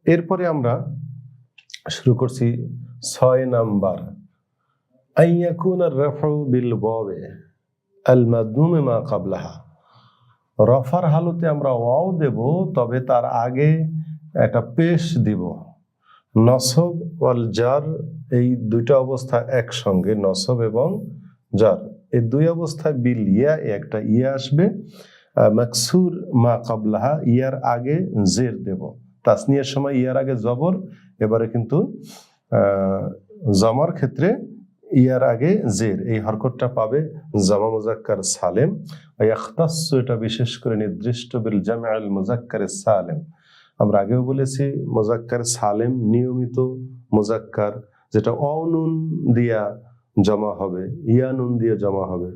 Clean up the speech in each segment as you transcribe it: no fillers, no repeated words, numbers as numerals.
এরপরে আমরা শুরু করছি 6 নাম্বার, আইয়াকুনা রাফউ বিল ওয়াবে আল মাদমুম মা ক্বাবলাহা। রফার হালতে আমরা ওয়াও দেব, তবে তার আগে একটা পেশ দিব। নসব ওয়াল জার, এই দুইটা অবস্থা একসঙ্গে, নসব এবং জার, এই দুই অবস্থায় বিল ইয়া, একটা ইয়া আসবে। মাকসুর মা ক্বাবলাহা, ইয়ার আগে জের দেব। তাসনিয়ার সময় ইয়ার আগে জবর, এবারে কিন্তু জমার ক্ষেত্রে ইয়ার আগে জের, এই হরকতটা পাবে জামা মুজাক্কার সালেম। ইয়াখতাসসু, এটা বিশেষ করে নির্দিষ্ট বিল জামআল মুজাক্কার সালেম। আমরা আগেও বলেছি মুজাক্কার সালেম নিয়মিত মুজাক্কার, যেটা অনুন দিয়া জমা হবে, ইয়া নুন দিয়ে জমা হবে।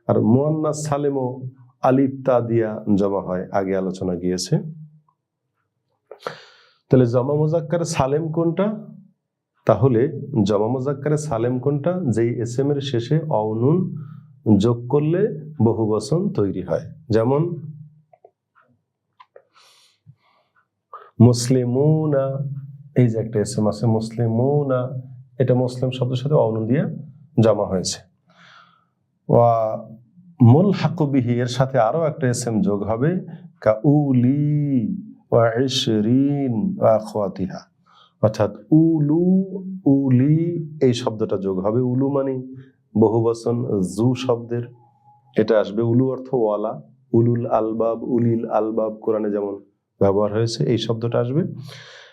আর মুয়ান্নাস সালেমও আলিফ তা দিয়া জমা হয়, আগে আলোচনা গিয়েছে। তাহলে জমা মুজাক্কার সালেম কোনটা? তাহলে জমা মুজাক্কারে সালেম কোনটা? যেই এসএম এর শেষে অনুন যোগ করলে বহুবচন তৈরি হয়। যেমন মুসলিমুনা, এই যে একটা এসএম আছে মুসলিমুনা, এটা মুসলিম শব্দের সাথে অনুন দিয়ে জমা হয়েছে। ওয়া মুলহাকু বিহি, এর সাথে আরো একটা এসএম যোগ হবে, কাউলি ওয়া ইশরিন ওয়া আখওয়াতিহা, অর্থাৎ উলু উলি এই শব্দটা যোগ হবে। উলু মানে বহুবচন জু শব্দের, এটা আসবে। উলু অর্থ ওয়ালা, উলুল আলবাব, উলিল আলবাব কোরআনে যেমন ব্যবহার হয়েছে, এই শব্দটা আসবে।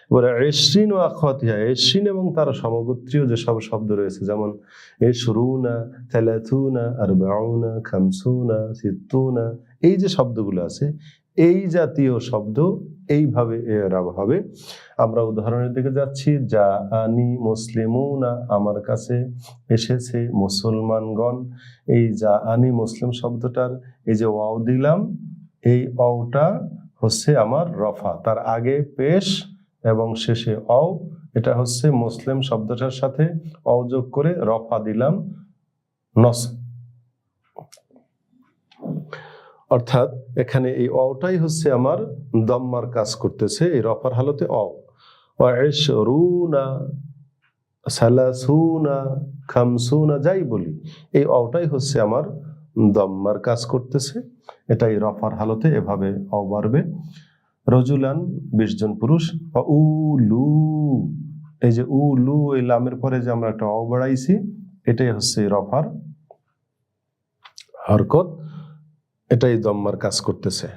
এবারে ইশরিন ও আখওয়াতিহা, ইশরিন এবং তার সমগোত্রীয় যেসব শব্দ রয়েছে, যেমন ইশরুনা, সালাসুনা, আরবাউনা, খামসুনা, সিত্তুনা, এই যে শব্দগুলো আছে, এই জাতীয় শব্দ এইভাবে এরাব হবে। আমরা উদাহরণের দিকে যাচ্ছি, যা আনি মুসলিমুনা, আমার কাছে এসেছে মুসলমানগণ। এই যা আনি মুসলিম শব্দটার এই যে ওয়াও দিলাম, এই ওয়াওটা হচ্ছে আমার রফা, তার আগে পেশ এবং শেষে অও, এটা হচ্ছে মুসলিম শব্দটার সাথে অও যোগ করে রফা দিলাম, নসব। অর্থাৎ এখানে এই অটাই হচ্ছে আমার দম্মার কাজ করতেছে, এই রফার হালতে অ। ইশরুনা, সালাসুনা, খামসুনা, যাই বলি, এই অটাই হচ্ছে আমার দম্মার কাজ করতেছে, এটাই রফার হালতে এভাবে অ বাড়বে। রজুলান, 20 জন পুরুষ। উলু, এই যে উলু, এই লামের পরে যে আমরা একটা অ বাড়াইছি, এটাই হচ্ছে রফার হরকত, এটাই দম্মার কাজ করতেছে।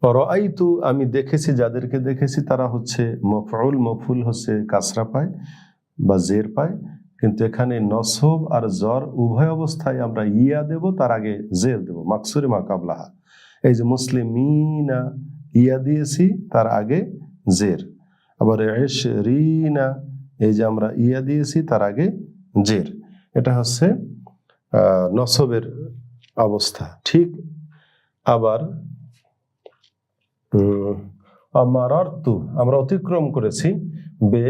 রাআইতু, আমি দেখেছি, যাদেরকে দেখেছি তারা হচ্ছে মফউল, মফউল হচ্ছে কাসরা পায় বা জের পায়, কিন্তু এখানে নসব আর জর উভয় অবস্থায় আমরা ইয়া দেব, তার আগে জের দেব, মাকসুরে মা ক্বাবলাহা। এই যে মুসলিমিনা, ইয়া দিয়েছি, তার আগে জের। আবার ইশরিনা, এই যে আমরা ইয়া দিয়েছি, তার আগে জের। এটা হচ্ছে নসবের অবস্থা। ঠিক আবার আমারারতু, আমরা অতিক্রম করেছি, বে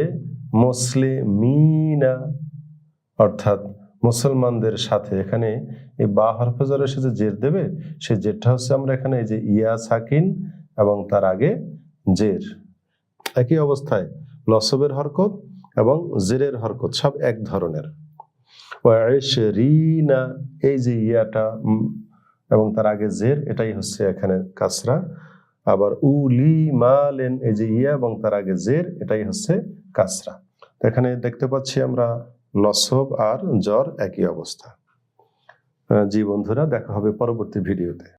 মুসলিমিনা, অর্থাৎ মুসলমানদের সাথে। এখানে এই বা হরফে জের এসে যে জের দেবে, সেই জেরটা হচ্ছে আমরা এখানে এই যে ইয়া সাকিন এবং তার আগে জের, একই অবস্থায় নসবের হরকত এবং জেরের হরকত সব এক ধরনের। ওয়াইশরিনা, এই যে ইয়াটা এবং তার আগে জের, এটাই হচ্ছে এখানে কাসরা। আবার উলি মালেন, এই যে ইয়া এবং তার আগে জের, এটাই হচ্ছে কাসরা। এখানে দেখতে পাচ্ছি আমরা নসব আর জর একই অবস্থা। জি বন্ধুরা, দেখা হবে পরবর্তী ভিডিওতে।